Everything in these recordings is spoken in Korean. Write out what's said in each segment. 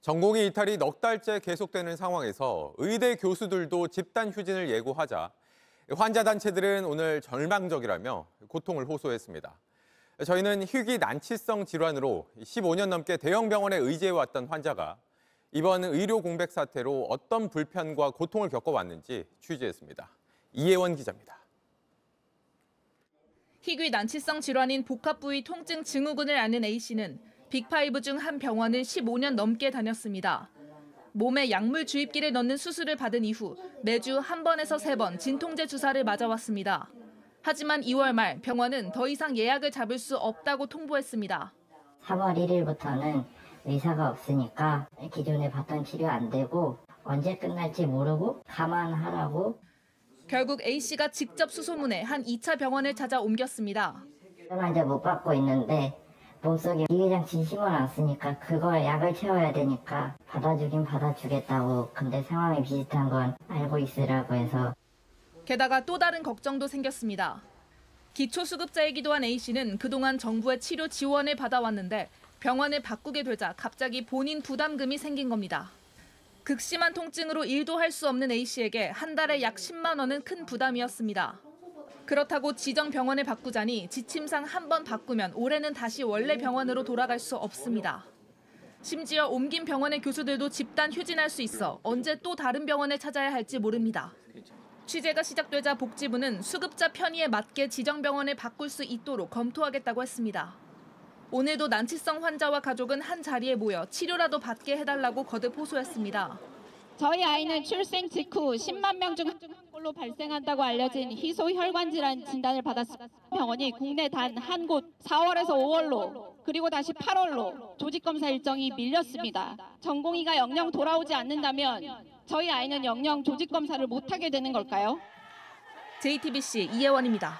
전공의 이탈이 넉 달째 계속되는 상황에서 의대 교수들도 집단 휴진을 예고하자 환자 단체들은 오늘 절망적이라며 고통을 호소했습니다. 저희는 희귀 난치성 질환으로 15년 넘게 대형 병원에 의지해왔던 환자가 이번 의료 공백 사태로 어떤 불편과 고통을 겪어왔는지 취재했습니다. 이혜원 기자입니다. 희귀 난치성 질환인 복합부위 통증 증후군을 앓는 A씨는 빅5 중 한 병원을 15년 넘게 다녔습니다. 몸에 약물 주입기를 넣는 수술을 받은 이후 매주 1번에서 3번 진통제 주사를 맞아왔습니다. 하지만 2월 말 병원은 더 이상 예약을 잡을 수 없다고 통보했습니다. 3월 1일부터는 의사가 없으니까 기존에 받던 치료 안 되고 언제 끝날지 모르고 감안하라고. 결국 A씨가 직접 수소문해 한 2차 병원을 찾아 옮겼습니다. 환자 못 받고 있는데 몸속에 비위장치 심어놨으니까 그걸 약을 채워야 되니까 받아주긴 받아주겠다고. 근데 상황이 비슷한 건 알고 있으라고 해서. 게다가 또 다른 걱정도 생겼습니다. 기초수급자이기도 한 A씨는 그동안 정부의 치료 지원을 받아왔는데 병원을 바꾸게 되자 갑자기 본인 부담금이 생긴 겁니다. 극심한 통증으로 일도 할 수 없는 A씨에게 한 달에 약 10만 원은 큰 부담이었습니다. 그렇다고 지정 병원을 바꾸자니 지침상 한 번 바꾸면 올해는 다시 원래 병원으로 돌아갈 수 없습니다. 심지어 옮긴 병원의 교수들도 집단 휴진할 수 있어 언제 또 다른 병원을 찾아야 할지 모릅니다. 취재가 시작되자 복지부는 수급자 편의에 맞게 지정 병원을 바꿀 수 있도록 검토하겠다고 했습니다. 오늘도 난치성 환자와 가족은 한 자리에 모여 치료라도 받게 해달라고 거듭 호소했습니다. 저희 아이는 출생 직후 10만 명 중 한 걸로 발생한다고 알려진 희소혈관 질환 진단을 받았습니다. 병원이 국내 단 한 곳 4월에서 5월로 그리고 다시 8월로 조직검사 일정이 밀렸습니다. 전공의가 영영 돌아오지 않는다면 저희 아이는 영영 조직검사를 못하게 되는 걸까요? JTBC 이혜원입니다.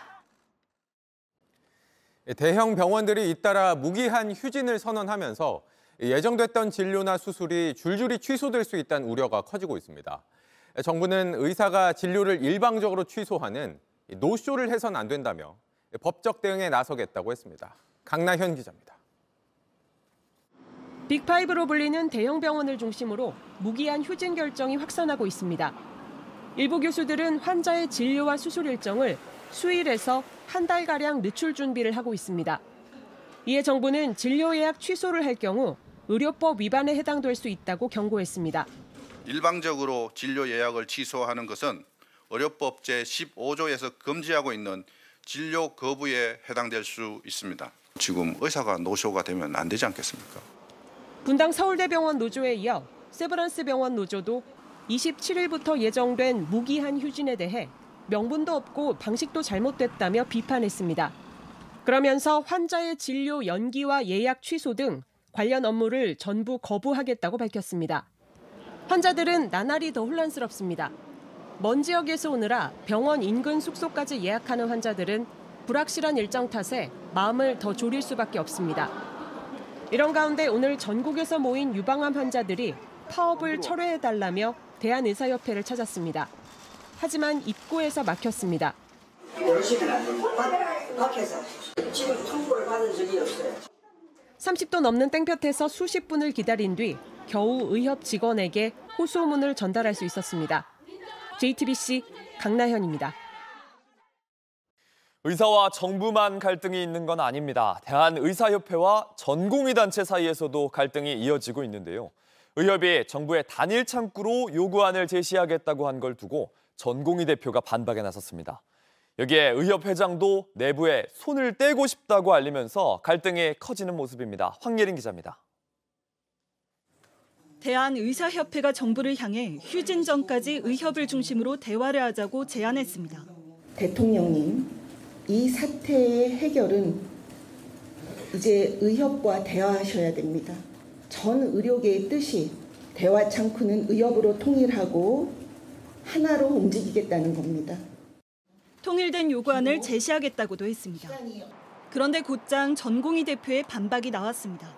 대형 병원들이 잇따라 무기한 휴진을 선언하면서 예정됐던 진료나 수술이 줄줄이 취소될 수 있다는 우려가 커지고 있습니다. 정부는 의사가 진료를 일방적으로 취소하는 노쇼를 해서는 안 된다며 법적 대응에 나서겠다고 했습니다. 강나현 기자입니다. 빅5로 불리는 대형 병원을 중심으로 무기한 휴진 결정이 확산하고 있습니다. 일부 교수들은 환자의 진료와 수술 일정을 수일에서 한 달가량 늦출 준비를 하고 있습니다. 이에 정부는 진료 예약 취소를 할 경우 의료법 위반에 해당될 수 있다고 경고했습니다. 일방적으로 진료 예약을 취소하는 것은 의료법 제15조에서 금지하고 있는 진료 거부에 해당될 수 있습니다. 지금 의사가 노쇼가 되면 안 되지 않겠습니까? 분당 서울대병원 노조에 이어 세브란스 병원 노조도 27일부터 예정된 무기한 휴진에 대해 명분도 없고 방식도 잘못됐다며 비판했습니다. 그러면서 환자의 진료 연기와 예약 취소 등 관련 업무를 전부 거부하겠다고 밝혔습니다. 환자들은 나날이 더 혼란스럽습니다. 먼 지역에서 오느라 병원 인근 숙소까지 예약하는 환자들은 불확실한 일정 탓에 마음을 더 졸일 수밖에 없습니다. 이런 가운데 오늘 전국에서 모인 유방암 환자들이 파업을 철회해달라며 대한의사협회를 찾았습니다. 하지만 입구에서 막혔습니다. 열심히는 안 됩니다. 밖에서 지금 통보를 받은 적이 없어요. 30도 넘는 땡볕에서 수십 분을 기다린 뒤 겨우 의협 직원에게 호소문을 전달할 수 있었습니다. JTBC 강나현입니다. 의사와 정부만 갈등이 있는 건 아닙니다. 대한의사협회와 전공의 단체 사이에서도 갈등이 이어지고 있는데요. 의협이 정부의 단일 창구로 요구안을 제시하겠다고 한 걸 두고 전공의 대표가 반박에 나섰습니다. 여기에 의협 회장도 내부에 손을 떼고 싶다고 알리면서 갈등이 커지는 모습입니다. 황예린 기자입니다. 대한의사협회가 정부를 향해 휴진 전까지 의협을 중심으로 대화를 하자고 제안했습니다. 대통령님, 이 사태의 해결은 이제 의협과 대화하셔야 됩니다. 전 의료계의 뜻이 대화 창구는 의협으로 통일하고 하나로 움직이겠다는 겁니다. 통일된 요구안을 제시하겠다고도 했습니다. 그런데 곧장 전공의 대표의 반박이 나왔습니다.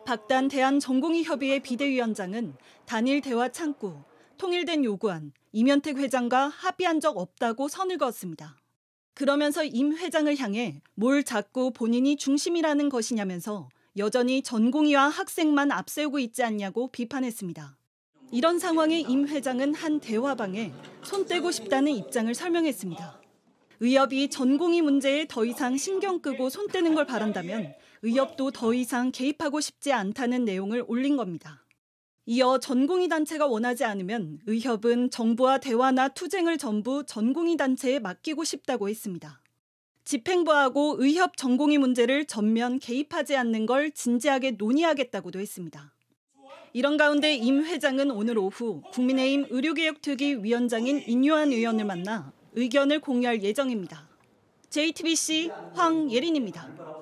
박단 대한전공의협의회 비대위원장은 단일 대화 창구, 통일된 요구안, 이면택 회장과 합의한 적 없다고 선을 그었습니다. 그러면서 임 회장을 향해 뭘 자꾸 본인이 중심이라는 것이냐면서 여전히 전공의와 학생만 앞세우고 있지 않냐고 비판했습니다. 이런 상황에 임 회장은 한 대화방에 손 떼고 싶다는 입장을 설명했습니다. 의협이 전공의 문제에 더 이상 신경 끄고 손 떼는 걸 바란다면 의협도 더 이상 개입하고 싶지 않다는 내용을 올린 겁니다. 이어 전공의 단체가 원하지 않으면 의협은 정부와 대화나 투쟁을 전부 전공의 단체에 맡기고 싶다고 했습니다. 집행부하고 의협 전공의 문제를 전면 개입하지 않는 걸 진지하게 논의하겠다고도 했습니다. 이런 가운데 임 회장은 오늘 오후 국민의힘 의료개혁특위 위원장인 인요한 의원을 만나 의견을 공유할 예정입니다. JTBC 황예린입니다.